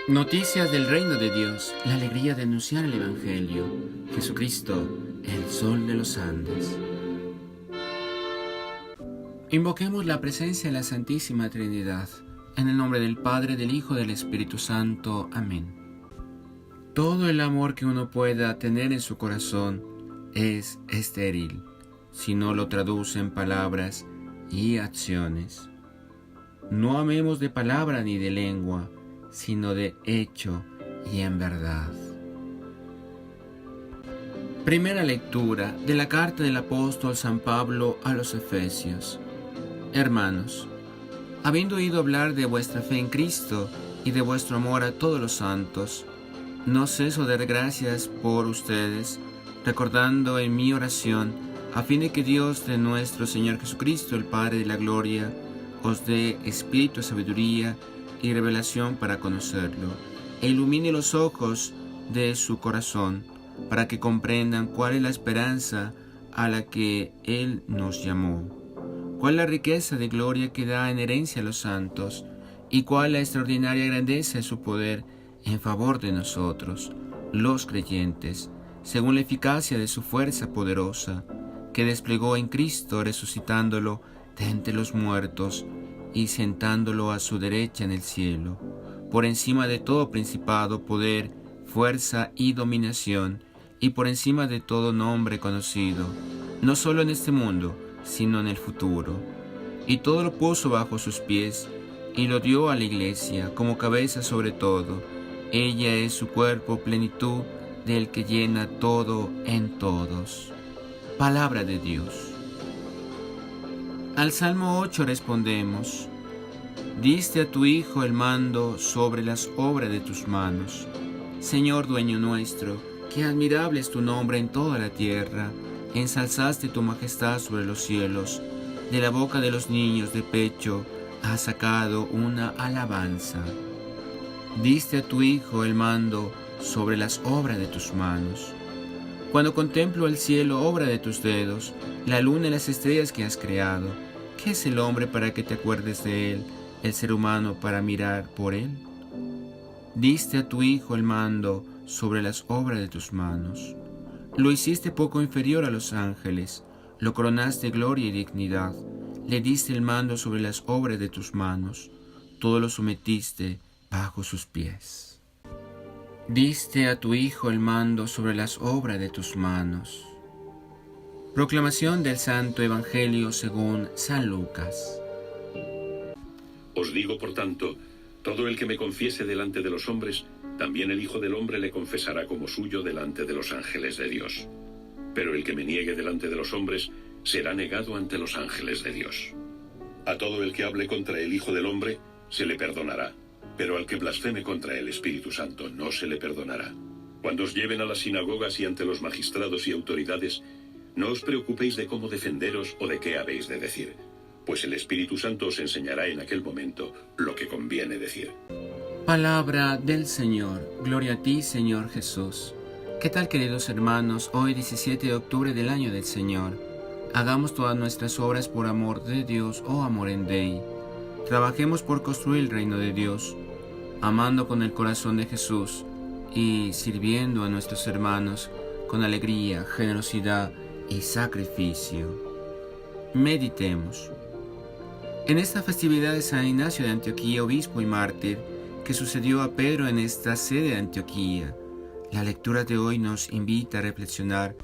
Noticias del reino de Dios, la alegría de anunciar el Evangelio. Jesucristo, el sol de los Andes. Invoquemos la presencia de la Santísima Trinidad. En el nombre del Padre, del Hijo y del Espíritu Santo. Amén. Todo el amor que uno pueda tener en su corazón es estéril si no lo traduce en palabras y acciones. No amemos de palabra ni de lengua, sino de hecho y en verdad. Primera lectura de la carta del apóstol San Pablo a los Efesios. Hermanos, habiendo oído hablar de vuestra fe en Cristo y de vuestro amor a todos los santos, no ceso de dar gracias por ustedes, recordando en mi oración, a fin de que Dios de nuestro Señor Jesucristo, el Padre de la Gloria, os dé espíritu de sabiduría y revelación para conocerlo, e ilumine los ojos de su corazón, para que comprendan cuál es la esperanza a la que Él nos llamó, cuál es la riqueza de gloria que da en herencia a los santos, y cuál la extraordinaria grandeza de su poder en favor de nosotros, los creyentes, según la eficacia de su fuerza poderosa, que desplegó en Cristo resucitándolo de entre los muertos, y sentándolo a su derecha en el cielo, por encima de todo principado, poder, fuerza y dominación, y por encima de todo nombre conocido, no solo en este mundo, sino en el futuro. Y todo lo puso bajo sus pies, y lo dio a la Iglesia como cabeza sobre todo. Ella es su cuerpo, plenitud del que llena todo en todos. Palabra de Dios. Al Salmo 8 respondemos: diste a tu Hijo el mando sobre las obras de tus manos. Señor dueño nuestro, qué admirable es tu nombre en toda la tierra. Ensalzaste tu majestad sobre los cielos. De la boca de los niños de pecho has sacado una alabanza. Diste a tu Hijo el mando sobre las obras de tus manos. Cuando contemplo el cielo, obra de tus dedos, la luna y las estrellas que has creado, ¿qué es el hombre para que te acuerdes de él, el ser humano para mirar por él? Diste a tu Hijo el mando sobre las obras de tus manos. Lo hiciste poco inferior a los ángeles, lo coronaste gloria y dignidad, le diste el mando sobre las obras de tus manos, todo lo sometiste bajo sus pies. Diste a tu Hijo el mando sobre las obras de tus manos. Proclamación del Santo Evangelio según San Lucas. Os digo, por tanto, todo el que me confiese delante de los hombres, también el Hijo del Hombre le confesará como suyo delante de los ángeles de Dios. Pero el que me niegue delante de los hombres, será negado ante los ángeles de Dios. A todo el que hable contra el Hijo del Hombre, se le perdonará. Pero al que blasfeme contra el Espíritu Santo no se le perdonará. Cuando os lleven a las sinagogas y ante los magistrados y autoridades, no os preocupéis de cómo defenderos o de qué habéis de decir, pues el Espíritu Santo os enseñará en aquel momento lo que conviene decir. Palabra del Señor. Gloria a ti, Señor Jesús. ¿Qué tal, queridos hermanos? Hoy 17 de octubre del año del Señor. Hagamos todas nuestras obras por amor de Dios o Amor Dei. Trabajemos por construir el reino de Dios, amando con el corazón de Jesús y sirviendo a nuestros hermanos con alegría, generosidad y sacrificio. Meditemos. En esta festividad de San Ignacio de Antioquía, obispo y mártir, que sucedió a Pedro en esta sede de Antioquía, la lectura de hoy nos invita a reflexionar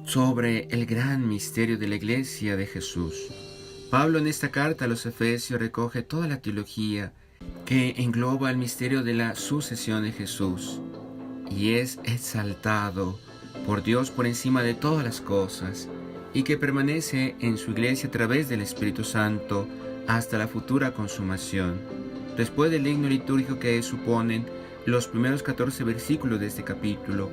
sobre el gran misterio de la Iglesia de Jesús. Pablo en esta carta a los Efesios recoge toda la teología que engloba el misterio de la sucesión de Jesús y es exaltado por Dios por encima de todas las cosas y que permanece en su iglesia a través del Espíritu Santo hasta la futura consumación. Después del himno litúrgico que suponen los primeros 14 versículos de este capítulo,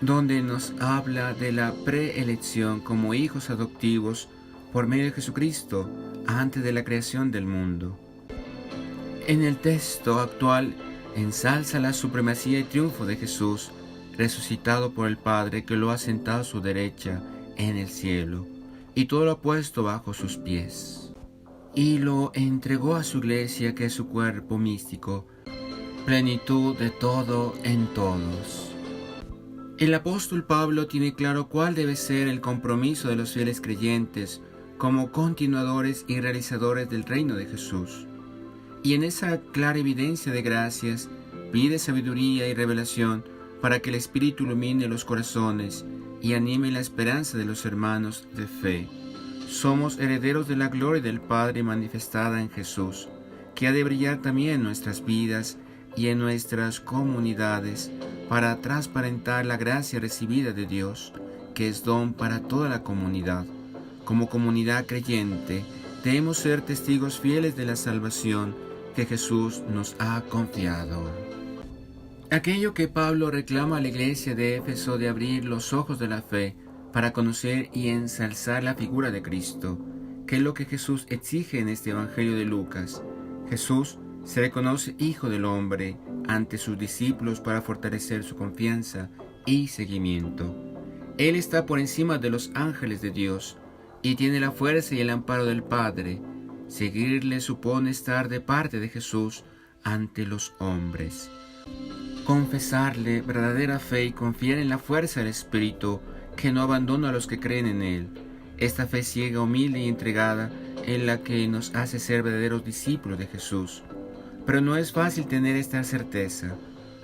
donde nos habla de la preelección como hijos adoptivos por medio de Jesucristo antes de la creación del mundo. En el texto actual ensalza la supremacía y triunfo de Jesús, resucitado por el Padre que lo ha sentado a su derecha en el cielo, y todo lo ha puesto bajo sus pies. Y lo entregó a su iglesia, que es su cuerpo místico, plenitud de todo en todos. El apóstol Pablo tiene claro cuál debe ser el compromiso de los fieles creyentes como continuadores y realizadores del reino de Jesús. Y en esa clara evidencia de gracias, pide sabiduría y revelación para que el Espíritu ilumine los corazones y anime la esperanza de los hermanos de fe. Somos herederos de la gloria del Padre manifestada en Jesús, que ha de brillar también en nuestras vidas y en nuestras comunidades para transparentar la gracia recibida de Dios, que es don para toda la comunidad. Como comunidad creyente, debemos ser testigos fieles de la salvación que Jesús nos ha confiado. Aquello que Pablo reclama a la iglesia de Éfeso de abrir los ojos de la fe para conocer y ensalzar la figura de Cristo, que es lo que Jesús exige en este Evangelio de Lucas. Jesús se reconoce Hijo del Hombre ante sus discípulos para fortalecer su confianza y seguimiento. Él está por encima de los ángeles de Dios y tiene la fuerza y el amparo del Padre. Seguirle supone estar de parte de Jesús ante los hombres. Confesarle verdadera fe y confiar en la fuerza del Espíritu que no abandona a los que creen en Él. Esta fe ciega, humilde y entregada es la que nos hace ser verdaderos discípulos de Jesús. Pero no es fácil tener esta certeza.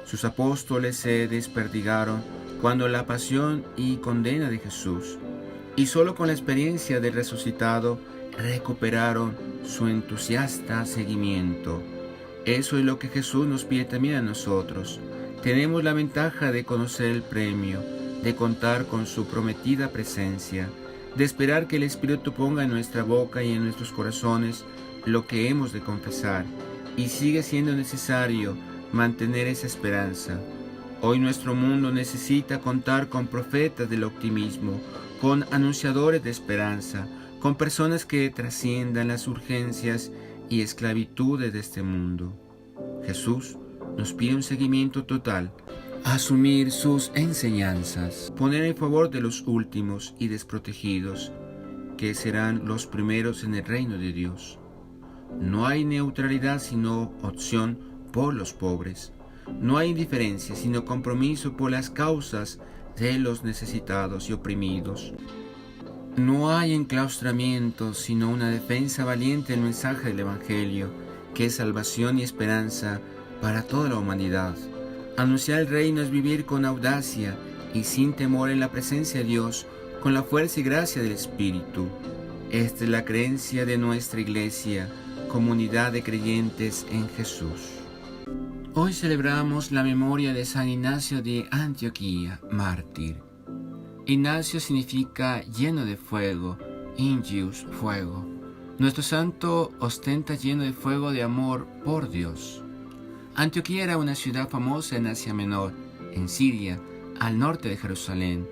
Sus apóstoles se desperdigaron cuando la pasión y condena de Jesús, y solo con la experiencia del resucitado recuperaron su entusiasta seguimiento. Eso es lo que Jesús nos pide también a nosotros. Tenemos la ventaja de conocer el premio, de contar con su prometida presencia, de esperar que el Espíritu ponga en nuestra boca y en nuestros corazones lo que hemos de confesar, y sigue siendo necesario mantener esa esperanza. Hoy nuestro mundo necesita contar con profetas del optimismo, con anunciadores de esperanza, con personas que trasciendan las urgencias y esclavitudes de este mundo. Jesús nos pide un seguimiento total, asumir sus enseñanzas, poner en favor de los últimos y desprotegidos, que serán los primeros en el reino de Dios. No hay neutralidad sino opción por los pobres. No hay indiferencia sino compromiso por las causas de los necesitados y oprimidos. No hay enclaustramiento sino una defensa valiente del mensaje del Evangelio, que es salvación y esperanza para toda la humanidad. Anunciar el reino es vivir con audacia y sin temor en la presencia de Dios, con la fuerza y gracia del Espíritu. Esta es la creencia de nuestra Iglesia, comunidad de creyentes en Jesús. Hoy celebramos la memoria de San Ignacio de Antioquía, mártir. Ignacio significa lleno de fuego, Ingius, fuego. Nuestro santo ostenta lleno de fuego de amor por Dios. Antioquía era una ciudad famosa en Asia Menor, en Siria, al norte de Jerusalén.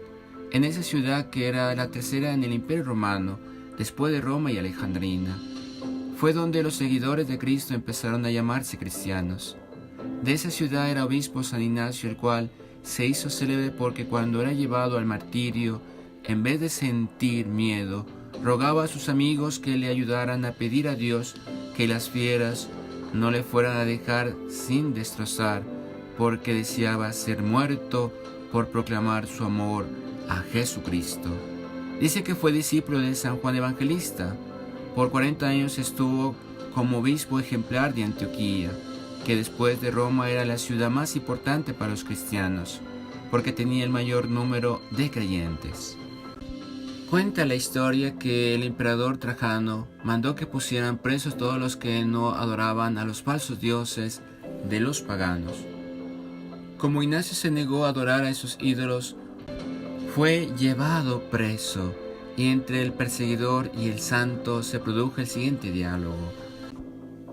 En esa ciudad, que era la tercera en el Imperio Romano, después de Roma y Alejandrina, fue donde los seguidores de Cristo empezaron a llamarse cristianos. De esa ciudad era obispo San Ignacio, el cual se hizo célebre porque cuando era llevado al martirio, en vez de sentir miedo, rogaba a sus amigos que le ayudaran a pedir a Dios que las fieras no le fueran a dejar sin destrozar, porque deseaba ser muerto por proclamar su amor a Jesucristo. Dice que fue discípulo de San Juan Evangelista. Por 40 años estuvo como obispo ejemplar de Antioquía, que después de Roma era la ciudad más importante para los cristianos, porque tenía el mayor número de creyentes. Cuenta la historia que el emperador Trajano mandó que pusieran presos todos los que no adoraban a los falsos dioses de los paganos. Como Ignacio se negó a adorar a esos ídolos, fue llevado preso, y entre el perseguidor y el santo se produjo el siguiente diálogo.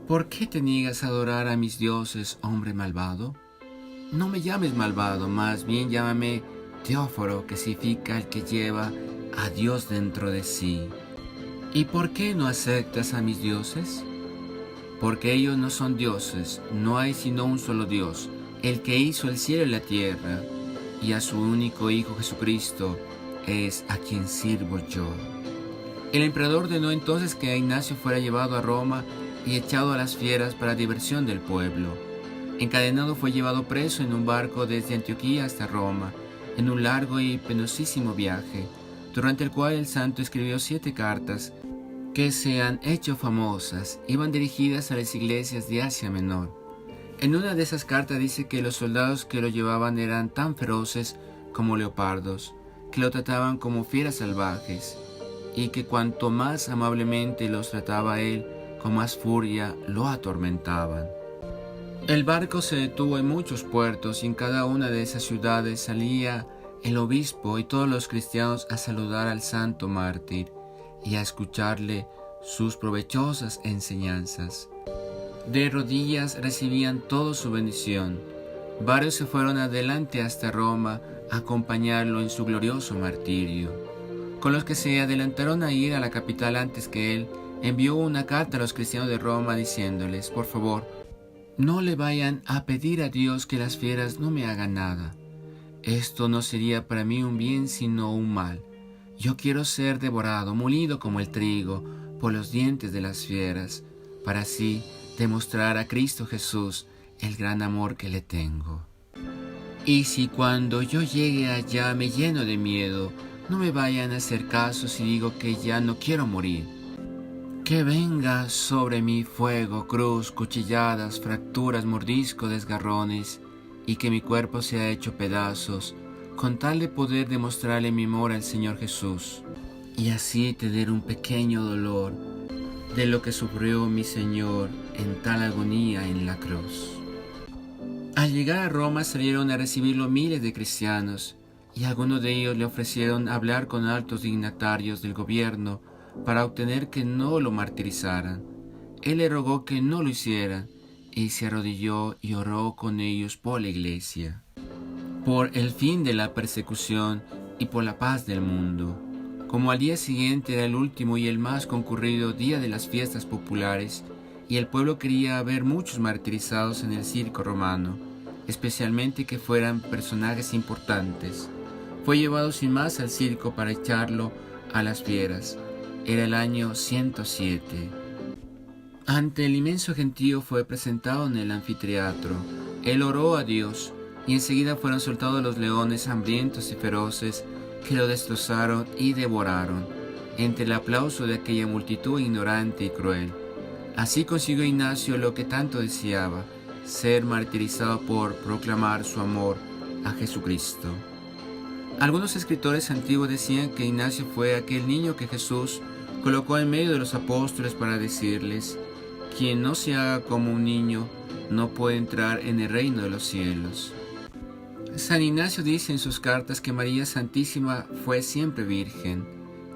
¿Por qué te niegas a adorar a mis dioses, hombre malvado? No me llames malvado, más bien llámame Teóforo, que significa el que lleva a Dios dentro de sí. ¿Y por qué no aceptas a mis dioses? Porque ellos no son dioses, no hay sino un solo Dios, el que hizo el cielo y la tierra, y a su único Hijo Jesucristo es a quien sirvo yo. El emperador ordenó entonces que Ignacio fuera llevado a Roma y echado a las fieras para diversión del pueblo. Encadenado fue llevado preso en un barco desde Antioquía hasta Roma, en un largo y penosísimo viaje, durante el cual el santo escribió 7 cartas que se han hecho famosas, iban dirigidas a las iglesias de Asia Menor. En una de esas cartas dice que los soldados que lo llevaban eran tan feroces como leopardos, que lo trataban como fieras salvajes, y que cuanto más amablemente los trataba él, con más furia lo atormentaban. El barco se detuvo en muchos puertos y en cada una de esas ciudades salía el obispo y todos los cristianos a saludar al santo mártir y a escucharle sus provechosas enseñanzas. De rodillas recibían todos su bendición. Varios se fueron adelante hasta Roma a acompañarlo en su glorioso martirio. Con los que se adelantaron a ir a la capital antes que él, envió una carta a los cristianos de Roma diciéndoles: por favor, no le vayan a pedir a Dios que las fieras no me hagan nada. Esto no sería para mí un bien sino un mal. Yo quiero ser devorado, molido como el trigo, por los dientes de las fieras, para así demostrar a Cristo Jesús el gran amor que le tengo. Y si cuando yo llegue allá me lleno de miedo, no me vayan a hacer caso si digo que ya no quiero morir. Que venga sobre mí fuego, cruz, cuchilladas, fracturas, mordisco, desgarrones, y que mi cuerpo sea hecho pedazos, con tal de poder demostrarle mi amor al Señor Jesús, y así tener un pequeño dolor de lo que sufrió mi Señor en tal agonía en la cruz. Al llegar a Roma salieron a recibirlo miles de cristianos, y algunos de ellos le ofrecieron hablar con altos dignatarios del gobierno para obtener que no lo martirizaran. Él le rogó que no lo hicieran, y se arrodilló y oró con ellos por la iglesia, por el fin de la persecución y por la paz del mundo. Como al día siguiente era el último y el más concurrido día de las fiestas populares, y el pueblo quería ver muchos martirizados en el circo romano, especialmente que fueran personajes importantes, fue llevado sin más al circo para echarlo a las fieras. Era el año 107. Ante el inmenso gentío fue presentado en el anfiteatro. Él oró a Dios, y enseguida fueron soltados los leones hambrientos y feroces que lo destrozaron y devoraron, entre el aplauso de aquella multitud ignorante y cruel. Así consiguió Ignacio lo que tanto deseaba, ser martirizado por proclamar su amor a Jesucristo. Algunos escritores antiguos decían que Ignacio fue aquel niño que Jesús colocó en medio de los apóstoles para decirles: quien no se haga como un niño no puede entrar en el reino de los cielos. San Ignacio dice en sus cartas que María Santísima fue siempre virgen.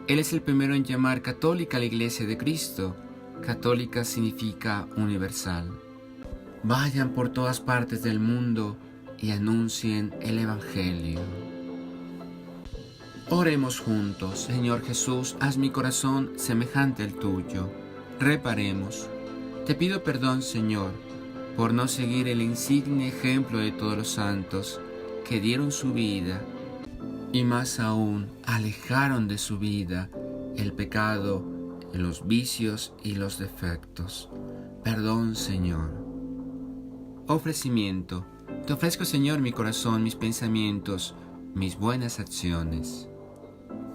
Él es el primero en llamar católica a la Iglesia de Cristo. Católica significa universal. Vayan por todas partes del mundo y anuncien el Evangelio. Oremos juntos. Señor Jesús, haz mi corazón semejante al tuyo. Reparemos. Te pido perdón, Señor, por no seguir el insigne ejemplo de todos los santos que dieron su vida y más aún alejaron de su vida el pecado, los vicios y los defectos. Perdón, Señor. Ofrecimiento. Te ofrezco, Señor, mi corazón, mis pensamientos, mis buenas acciones.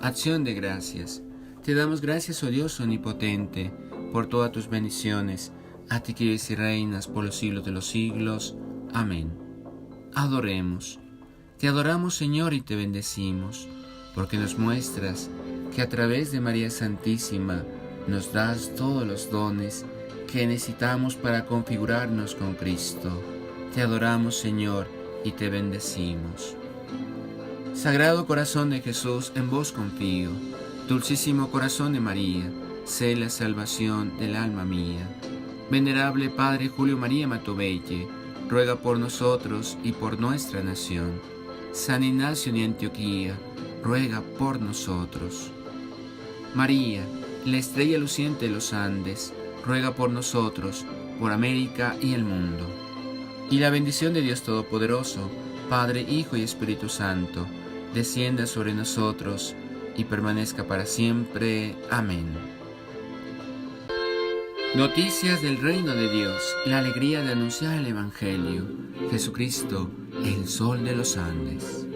Acción de gracias. Te damos gracias, oh Dios omnipotente, por todas tus bendiciones, a ti que vives y reinas por los siglos de los siglos. Amén. Adoremos. Te adoramos, Señor, y te bendecimos, porque nos muestras que a través de María Santísima nos das todos los dones que necesitamos para configurarnos con Cristo. Te adoramos, Señor, y te bendecimos. Sagrado Corazón de Jesús, en vos confío. Dulcísimo Corazón de María, sé la salvación del alma mía. Venerable Padre Julio María Matovelle, ruega por nosotros y por nuestra nación. San Ignacio de Antioquía, ruega por nosotros. María, la estrella luciente de los Andes, ruega por nosotros, por América y el mundo. Y la bendición de Dios Todopoderoso, Padre, Hijo y Espíritu Santo, descienda sobre nosotros y permanezca para siempre. Amén. Noticias del reino de Dios, la alegría de anunciar el Evangelio. Jesucristo, el sol de los Andes.